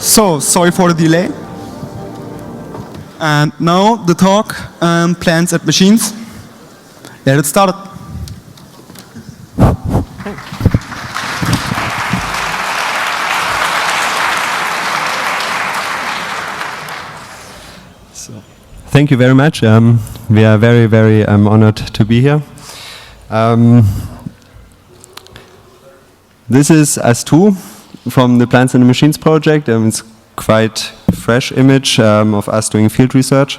So, sorry for the delay. And now the talk, plants and machines. Let's start. Thank you very much. We are very, very honored to be here. This is us too from the Plants and Machines project. It's quite fresh image of us doing field research.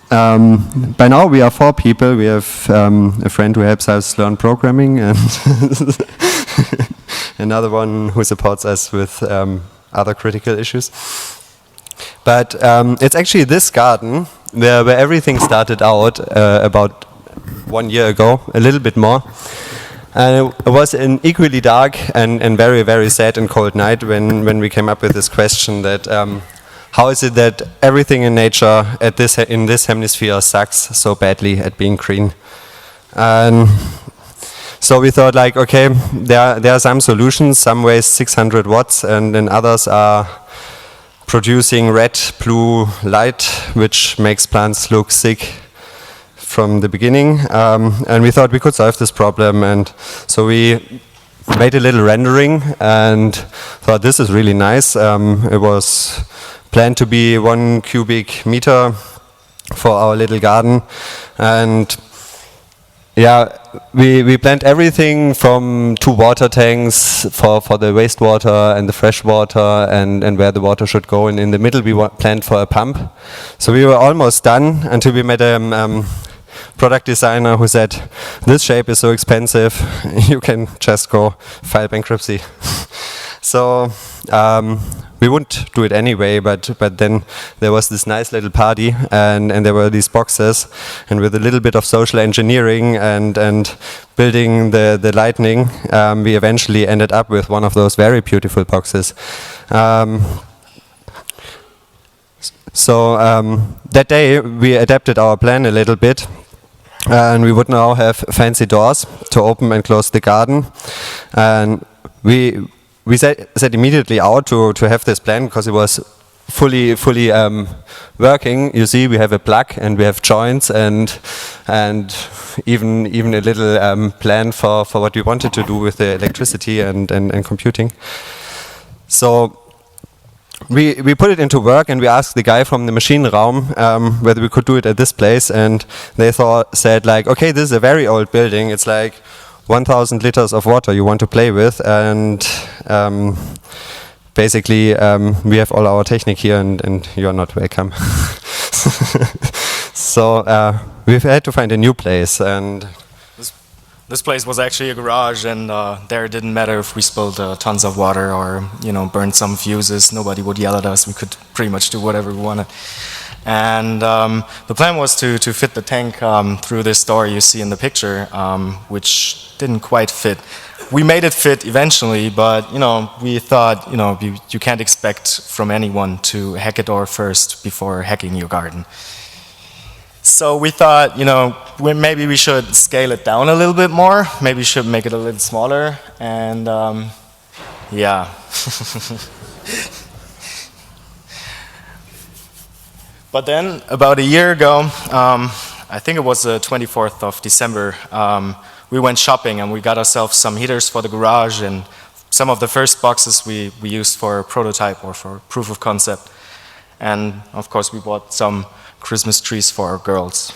By now we are 4 people. We have a friend who helps us learn programming and another one who supports us with other critical issues. But it's actually this garden where everything started out about 1 year ago, a little bit more. And it was an equally dark and very, very sad and cold night when we came up with this question that how is it that everything in nature in this hemisphere sucks so badly at being green? And so we thought like, okay, there are some solutions. Some waste 600 watts and then others are producing red, blue light, which makes plants look sick from the beginning, and we thought we could solve this problem, and so we made a little rendering and thought this is really nice. It was planned to be 1 cubic meter for our little garden, and yeah, we planned everything from 2 water tanks for the wastewater and the fresh water and where the water should go, and in the middle we planned for a pump. So we were almost done until we met a product designer who said, this shape is so expensive, you can just go file bankruptcy. So we wouldn't do it anyway, but then there was this nice little party and there were these boxes, and with a little bit of social engineering and building the lightning, we eventually ended up with one of those very beautiful boxes. So that day we adapted our plan a little bit, and we would now have fancy doors to open and close the garden. And we set immediately out to have this plan because it was fully working. You see, we have a plug and we have joints and even a little plan for what we wanted to do with the electricity and computing. So we put it into work, and we asked the guy from the machine realm whether we could do it at this place, and they said like, okay, this is a very old building. It's like 1,000 liters of water you want to play with, and basically we have all our technique here, and you're not welcome. So we've had to find a new place, and this place was actually a garage, and there it didn't matter if we spilled tons of water or burned some fuses. Nobody would yell at us. We could pretty much do whatever we wanted. And the plan was to fit the tank through this door you see in the picture, which didn't quite fit. We made it fit eventually, but we thought you can't expect from anyone to hack a door first before hacking your garden. So we thought, maybe we should scale it down a little bit more. Maybe we should make it a little smaller. And yeah. But then, about a year ago, I think it was the 24th of December, we went shopping and we got ourselves some heaters for the garage and some of the first boxes we used for prototype or for proof of concept. And of course, we bought some Christmas trees for our girls.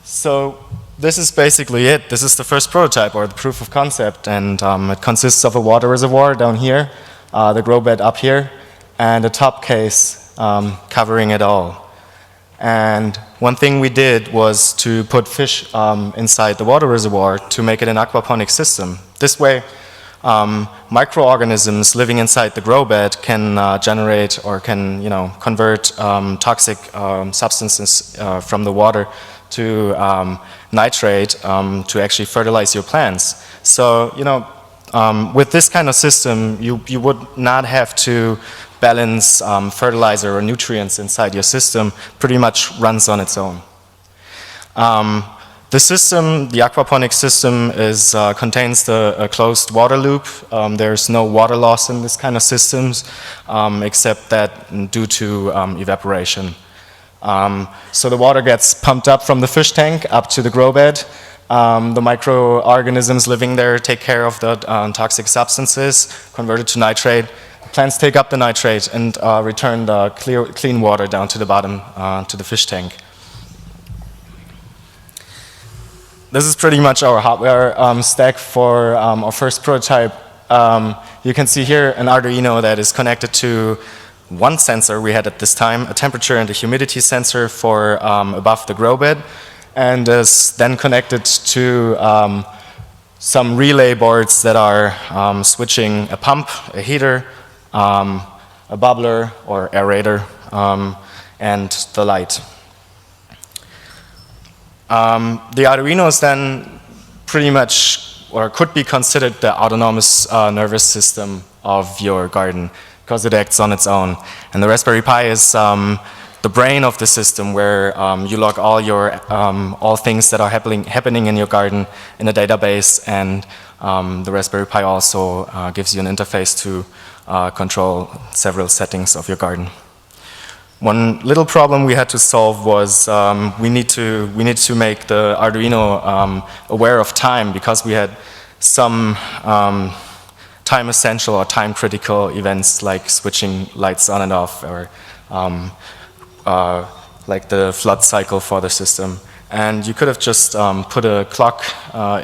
So this is basically it. This is the first prototype or the proof of concept, and it consists of a water reservoir down here, the grow bed up here, and a top case covering it all. And one thing we did was to put fish inside the water reservoir to make it an aquaponic system. This way, microorganisms living inside the grow bed can generate or can convert toxic substances from the water to nitrate to actually fertilize your plants. So with this kind of system, you would not have to balance fertilizer or nutrients inside your system. Pretty much runs on its own. The system, the aquaponics system, contains a closed water loop. There's no water loss in this kind of systems, except that due to evaporation. So the water gets pumped up from the fish tank up to the grow bed. The microorganisms living there take care of the toxic substances, convert it to nitrate. Plants take up the nitrate and return the clean water down to the bottom, to the fish tank. This is pretty much our hardware stack for our first prototype. You can see here an Arduino that is connected to one sensor we had at this time, a temperature and a humidity sensor for above the grow bed, and is then connected to some relay boards that are switching a pump, a heater, a bubbler or aerator, and the light. The Arduino is then pretty much, or could be considered the autonomous nervous system of your garden, because it acts on its own. And the Raspberry Pi is the brain of the system, where you log all things that are happening in your garden in a database, and the Raspberry Pi also gives you an interface to control several settings of your garden. One little problem we had to solve was we need to make the Arduino aware of time, because we had some time essential or time critical events like switching lights on and off, or like the flood cycle for the system. And you could have just put a clock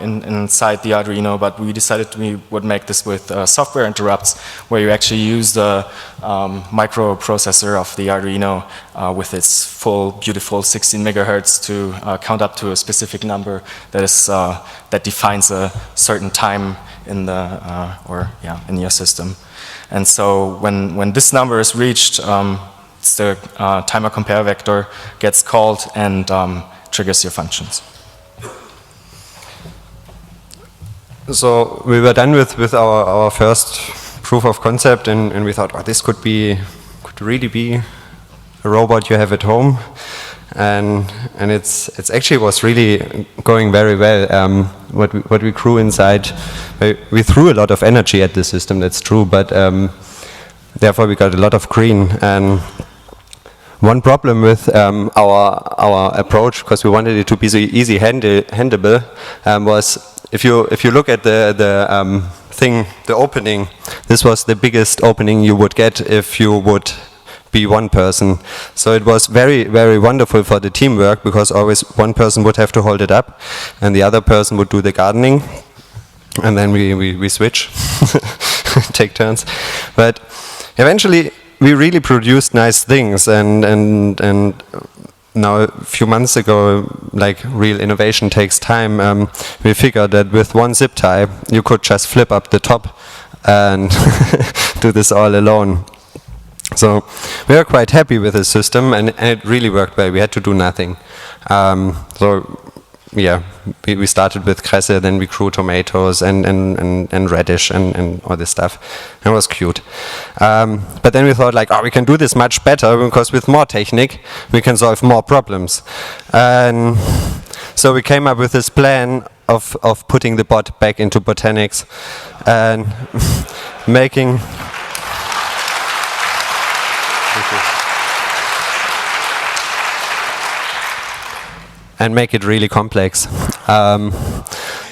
inside the Arduino, but we decided we would make this with software interrupts, where you actually use the microprocessor of the Arduino with its full, beautiful 16 megahertz to count up to a specific number that defines a certain time in in your system. And so when this number is reached, the timer compare vector gets called and triggers your functions. So we were done with our first proof of concept, and we thought, oh, this could really be a robot you have at home, and it's actually was really going very well. What we grew inside, we threw a lot of energy at the system. That's true, but therefore we got a lot of green. And one problem with our approach, because we wanted it to be so easy handleable, was if you look at the opening, this was the biggest opening you would get if you would be one person. So it was very, very wonderful for the teamwork, because always one person would have to hold it up and the other person would do the gardening, and then we switch, take turns. But eventually we really produced nice things, and now a few months ago, like real innovation takes time, we figured that with one zip tie you could just flip up the top and do this all alone. So we are quite happy with the system, and it really worked well. We had to do nothing. Yeah, we started with Kresse, then we grew tomatoes and radish and all this stuff. It was cute. But then we thought, like, oh, we can do this much better, because with more technique we can solve more problems. And so we came up with this plan of putting the bot back into botanics and making and make it really complex.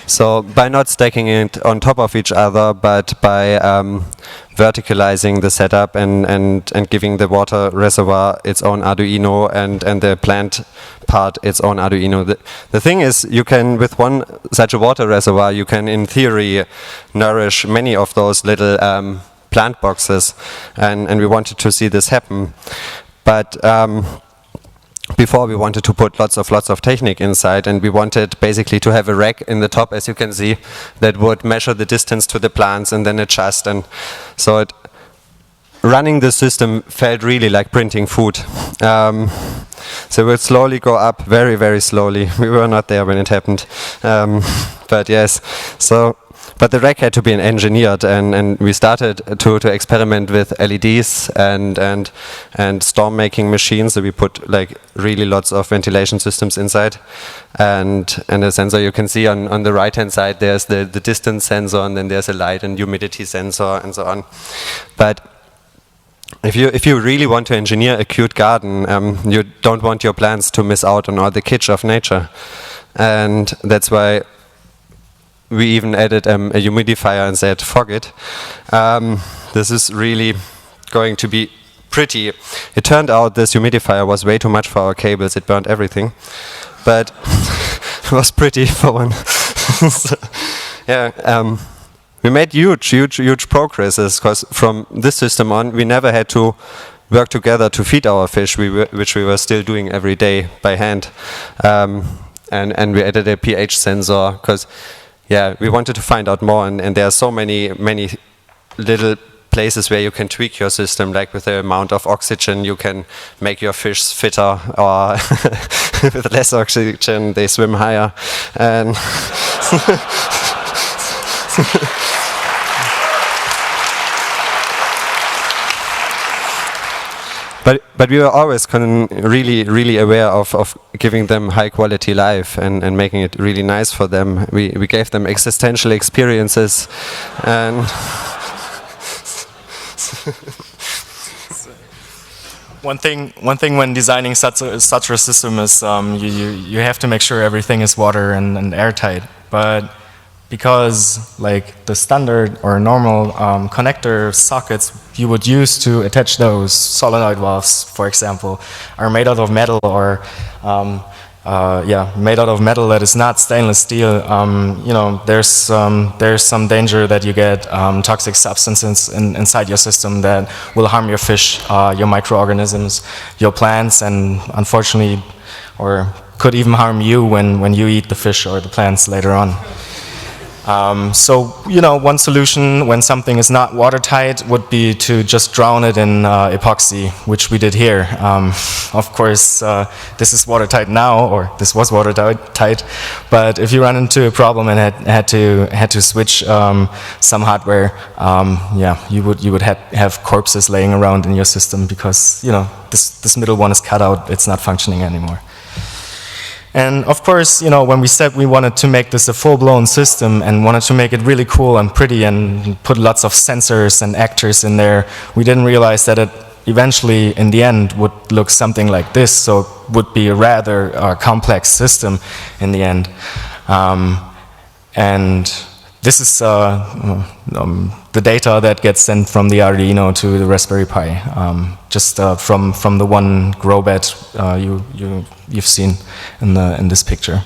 So by not stacking it on top of each other, but by verticalizing the setup and giving the water reservoir its own Arduino and the plant part its own Arduino. The thing is, you can, with one such a water reservoir, you can in theory nourish many of those little plant boxes, and we wanted to see this happen. But before we wanted to put lots of technique inside, and we wanted basically to have a rack in the top, as you can see, that would measure the distance to the plants and then adjust. And so running the system felt really like printing food. So it would slowly go up, very, very slowly. We were not there when it happened. But yes, so but the rack had to be engineered, and we started to experiment with LEDs and storm making machines. So we put like really lots of ventilation systems inside, and the sensor you can see on the right hand side. There's the distance sensor, and then there's a light and humidity sensor, and so on. But if you really want to engineer a cute garden, you don't want your plants to miss out on all the kitsch of nature, and that's why we even added a humidifier and said, "Fuck it, this is really going to be pretty." It turned out this humidifier was way too much for our cables; it burned everything, but it was pretty for one. So, yeah. We made huge progresses, because from this system on, we never had to work together to feed our fish, which we were still doing every day by hand. And we added a pH sensor, because we wanted to find out more, and there are so many little places where you can tweak your system, like with the amount of oxygen you can make your fish fitter, or with less oxygen they swim higher. And But we were always really aware of giving them high quality life and making it really nice for them. We gave them existential experiences, and one thing when designing such a system is you have to make sure everything is water and airtight. But because like the standard or normal connector sockets you would use to attach those solenoid valves, for example, are made out of metal, or made out of metal that is not stainless steel, there's some danger that you get toxic substances inside your system that will harm your fish, your microorganisms, your plants, and unfortunately, or could even harm you when you eat the fish or the plants later on. So, one solution when something is not watertight would be to just drown it in epoxy, which we did here. Of course, this is watertight now, or this was watertight, but if you run into a problem and had to switch some hardware, you would have corpses laying around in your system, because this middle one is cut out, it's not functioning anymore. And of course, when we said we wanted to make this a full-blown system and wanted to make it really cool and pretty and put lots of sensors and actors in there, we didn't realize that it eventually, in the end, would look something like this. So it would be a rather complex system in the end. And this is the data that gets sent from the Arduino to the Raspberry Pi, just from the one grow bed you've seen in this picture.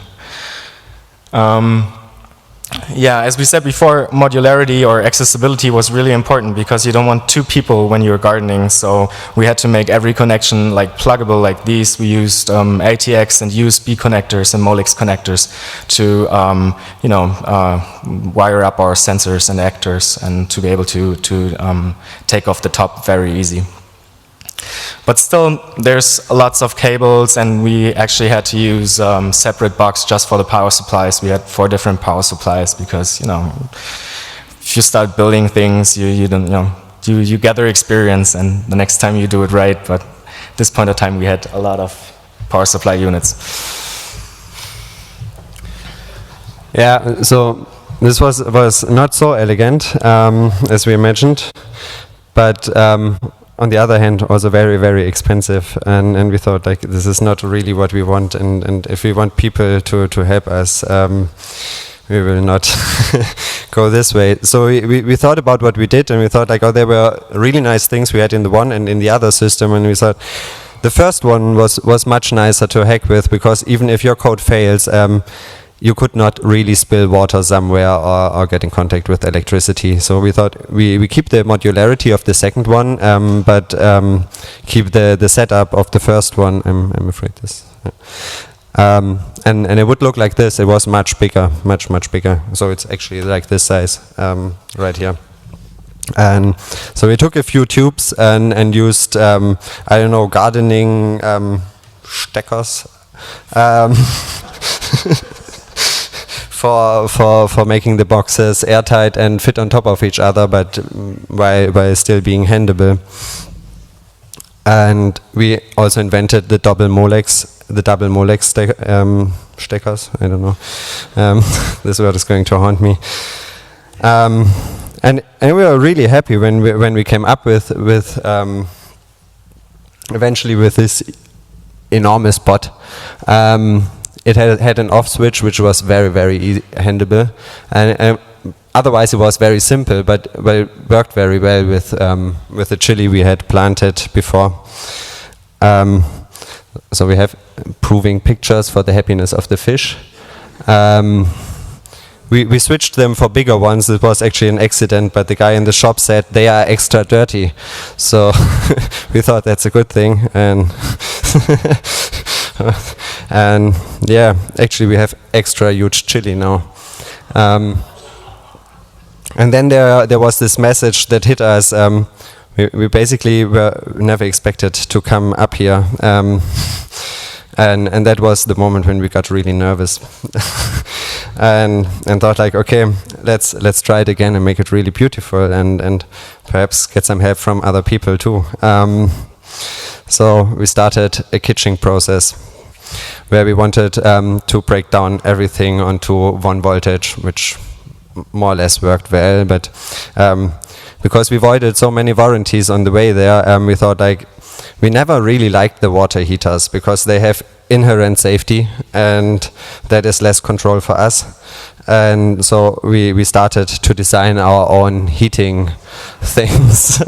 As we said before, modularity or accessibility was really important, because you don't want two people when you're gardening. So we had to make every connection like pluggable like these. We used ATX and USB connectors and Molex connectors to wire up our sensors and actors, and to be able to take off the top very easy. But still, there's lots of cables, and we actually had to use separate box just for the power supplies. We had 4 different power supplies, because if you start building things, you gather experience, and the next time you do it right. But at this point of time, we had a lot of power supply units. Yeah, so this was not so elegant as we imagined, but on the other hand, also very, very expensive, and we thought, like, this is not really what we want, and if we want people to help us, we will not go this way. So we thought about what we did, and we thought, like, there were really nice things we had in the one and in the other system, and we thought the first one was much nicer to hack with, because even if your code fails, you could not really spill water somewhere or get in contact with electricity. So we thought we keep the modularity of the second one, but keep the setup of the first one. I'm afraid this. And it would look like this. It was much bigger, much bigger. So it's actually like this size right here. And so we took a few tubes and used gardening steckers. for making the boxes airtight and fit on top of each other, but while still being handable. And we also invented the double Molex steckers. I don't know. This word is going to haunt me. And we were really happy when we came up with eventually with this enormous bot. It had an off switch which was very easy handleable, and otherwise it was very simple, but it worked very well with the chili we had planted before. So we have proving pictures for the happiness of the fish. We switched them for bigger ones. It was actually an accident, but the guy in the shop said they are extra dirty. So we thought that's a good thing. And yeah, actually we have extra huge chili now. And then there was this message that hit us. We basically were never expected to come up here. And that was the moment when we got really nervous. and thought like, okay, let's try it again and make it really beautiful and perhaps get some help from other people too. So we started a kitching process where we wanted to break down everything onto 1 voltage, which more or less worked well, but because we avoided so many warranties on the way there, we thought like we never really liked the water heaters because they have inherent safety and that is less control for us. And so we started to design our own heating things.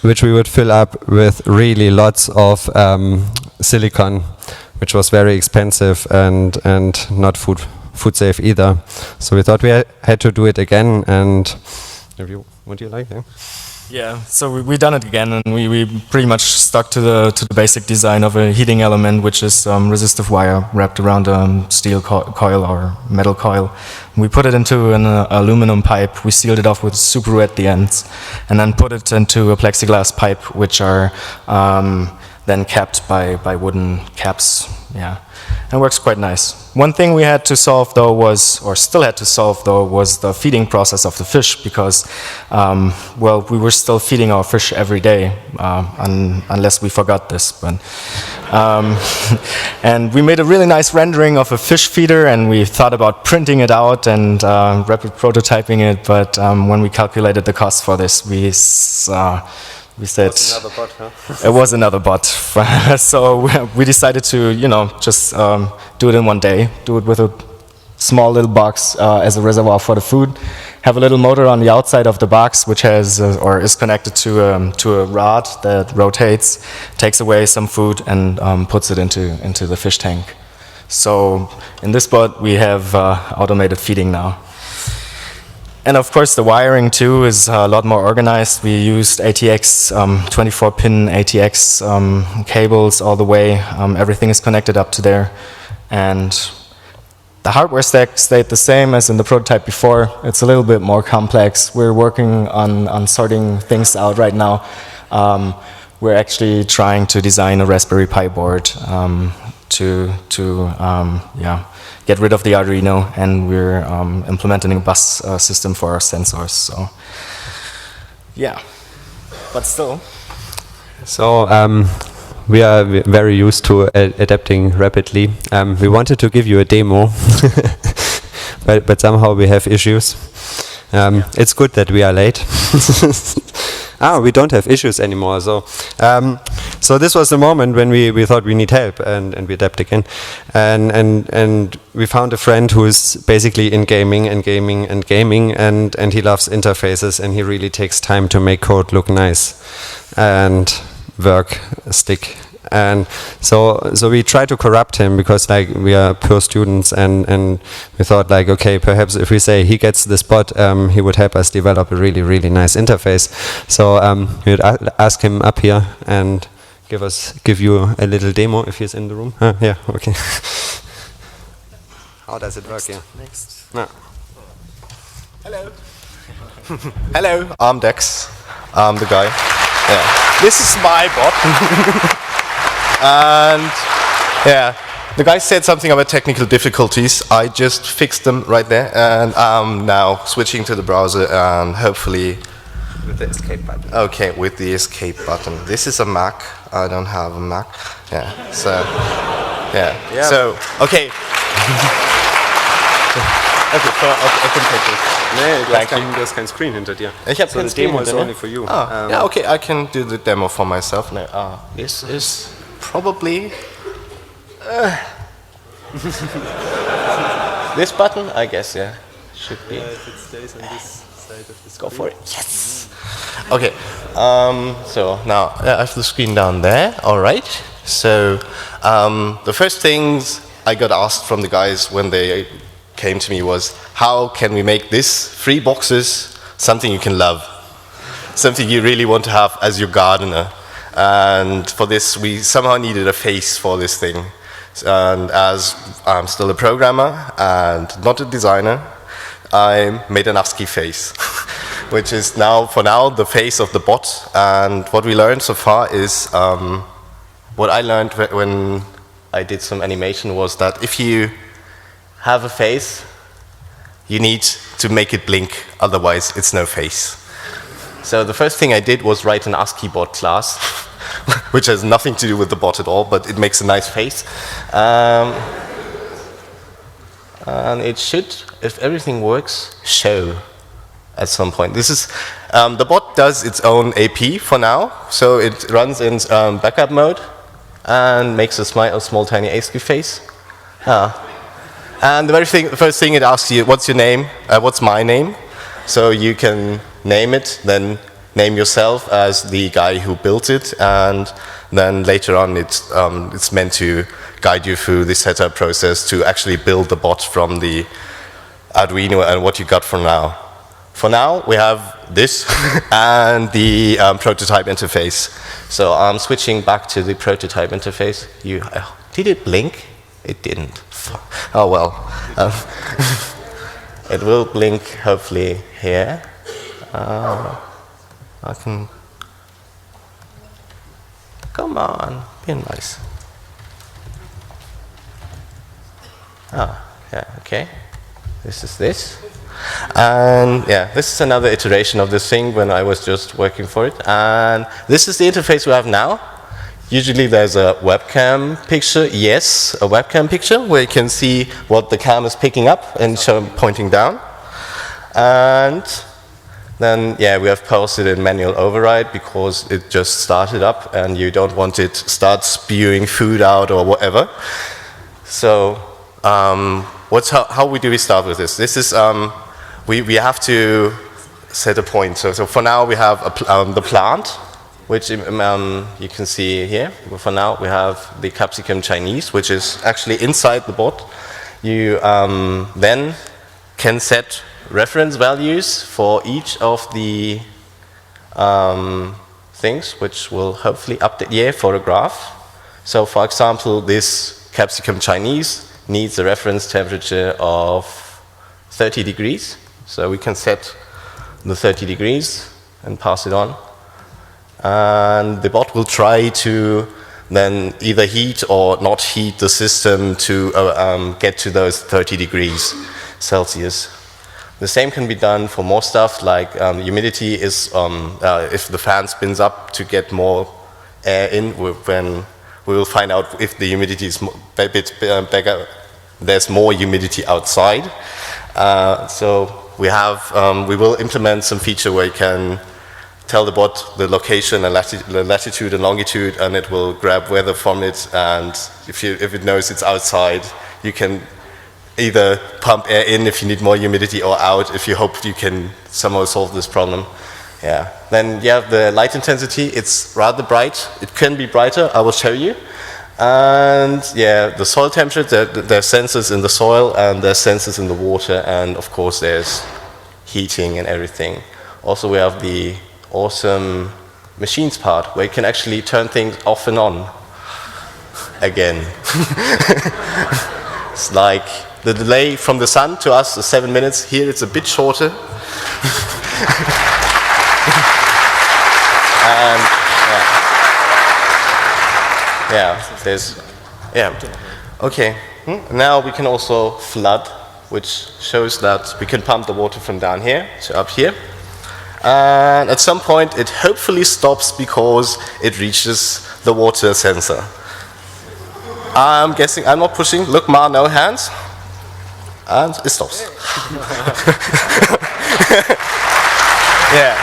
Which we would fill up with really lots of silicon, which was very expensive and not food safe either. So we thought we had to do it again. And would you like that? Yeah, so we done it again, and we pretty much stuck to the basic design of a heating element, which is resistive wire wrapped around a steel coil or metal coil. We put it into an aluminum pipe. We sealed it off with Subaru at the ends, and then put it into a plexiglass pipe, which are then capped by wooden caps. Yeah, and works quite nice. One thing we had to solve though was the feeding process of the fish, because well, we were still feeding our fish every day unless we forgot this. But and we made a really nice rendering of a fish feeder, and we thought about printing it out and rapid prototyping it. But when we calculated the cost for this, we said another bot, huh? It was another bot. So we decided to, just do it in one day. Do it with a small little box as a reservoir for the food. Have a little motor on the outside of the box, which has or is connected to a rod that rotates, takes away some food, and puts it into the fish tank. So in this bot we have automated feeding now. And of course the wiring too is a lot more organized. We used ATX, 24-pin ATX cables all the way. Everything is connected up to there. And the hardware stack stayed the same as in the prototype before. It's a little bit more complex. We're working on sorting things out right now. We're actually trying to design a Raspberry Pi board to get rid of the Arduino, and we're implementing a bus system for our sensors. So, yeah, but still. So we are very used to adapting rapidly. We wanted to give you a demo, but somehow we have issues. It's good that we are late. We don't have issues anymore. So this was the moment when we thought we need help, and we adapt again. And we found a friend who is basically in gaming, and he loves interfaces, and he really takes time to make code look nice and work stick. And so we try to corrupt him, because like we are poor students, and we thought like, okay, perhaps if we say he gets the spot, he would help us develop a really nice interface. So we would ask him up here and give you a little demo if he's in the room. Yeah, okay. How does it work? Yeah. Next. No. Hello. Hello, I'm Dex. I'm the guy. Yeah. This is my bot. And yeah, the guy said something about technical difficulties. I just fixed them right there, and I'm now switching to the browser and hopefully With the escape button. okay with the escape button. This is a Mac. I don't have a Mac. Yeah. So yeah. So okay. Okay, I can take it. Nee, Thank du hast kein Screen hinter dir. Ich habe So the demo is only for you. Yeah, okay, I can do the demo for myself. No, this is probably this button, I guess. Yeah, should be. If it stays on this side of the Go for it. Yes. Okay. So now I have the screen down there. All right. So the first things I got asked from the guys when they came to me was, how can we make this 3 boxes something you can love, something you really want to have as your gardener? And for this, we somehow needed a face for this thing. And as I'm still a programmer and not a designer, I made an ASCII face, which is now, for now, the face of the bot. And what we learned so far is, what I learned when I did some animation was that if you have a face, you need to make it blink, otherwise it's no face. So the first thing I did was write an ASCII bot class, which has nothing to do with the bot at all, but it makes a nice face. And it should, if everything works, show at some point. This is, the bot does its own AP for now, so it runs in backup mode and makes a small tiny ASCII face. And the first thing it asks you, what's your name? What's my name? So you can name it, then name yourself as the guy who built it, and then later on it's meant to guide you through the setup process to actually build the bot from the Arduino and what you got for now. For now, we have this and the prototype interface. So I'm switching back to the prototype interface. Did it blink? It didn't. Oh well. It will blink hopefully here. I can. Come on, be nice. Yeah, okay. This is this. And yeah, this is another iteration of this thing when I was just working for it. And this is the interface we have now. Usually there's a webcam picture, yes, a webcam picture where you can see what the cam is picking up and pointing down. And then, yeah, we have posted in manual override because it just started up and you don't want it to start spewing food out or whatever. So, how do we start with this? This is, we have to set a point. So for now we have the plant, which you can see here. But for now, we have the capsicum Chinese, which is actually inside the bot. You then can set reference values for each of the things, which will hopefully update here for a graph. So, for example, this capsicum Chinese needs a reference temperature of 30 degrees. So we can set the 30 degrees and pass it on. And the bot will try to then either heat or not heat the system to get to those 30 degrees Celsius. The same can be done for more stuff, like humidity is, if the fan spins up to get more air in, when we will find out if the humidity is a bit bigger, there's more humidity outside. So we will implement some feature where you can tell the bot the location and the latitude and longitude, and it will grab weather from it. And if it knows it's outside, you can either pump air in if you need more humidity, or out if you hope you can somehow solve this problem. Yeah. Then you have the light intensity. It's rather bright. It can be brighter. I will show you. And yeah, the soil temperature. There are sensors in the soil and there are sensors in the water, and of course there's heating and everything. Also, we have the awesome machines part where you can actually turn things off and on again. It's like the delay from the sun to us is 7 minutes. Here it's a bit shorter. And okay. Now we can also flood, which shows that we can pump the water from down here to up here. And at some point it hopefully stops because it reaches the water sensor. I'm guessing, I'm not pushing, look, Ma, no hands. And it stops. Yeah.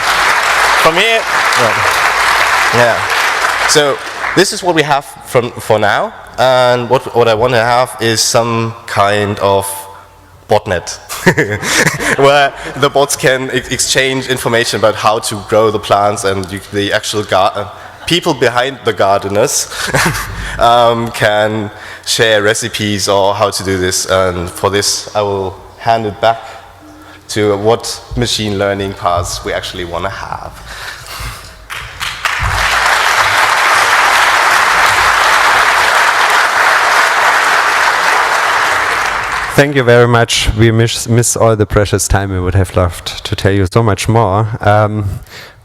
From here, yeah. So this is what we have for now, and what I want to have is some kind of botnet where the bots can exchange information about how to grow the plants, and the actual people behind the gardeners can share recipes or how to do this. And for this, I will hand it back to what machine learning paths we actually want to have. Thank you very much. We miss all the precious time. We would have loved to tell you so much more.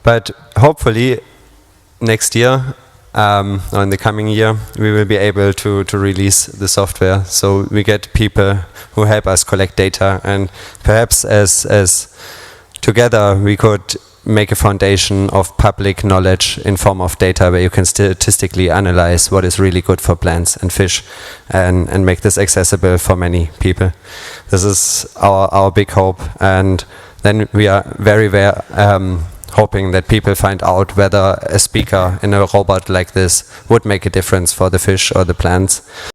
But hopefully next year, or in the coming year, we will be able to release the software. So we get people who help us collect data, and perhaps as together we could make a foundation of public knowledge in form of data where you can statistically analyze what is really good for plants and fish, and make this accessible for many people. This is our big hope, and then we are very hoping that people find out whether a speaker in a robot like this would make a difference for the fish or the plants.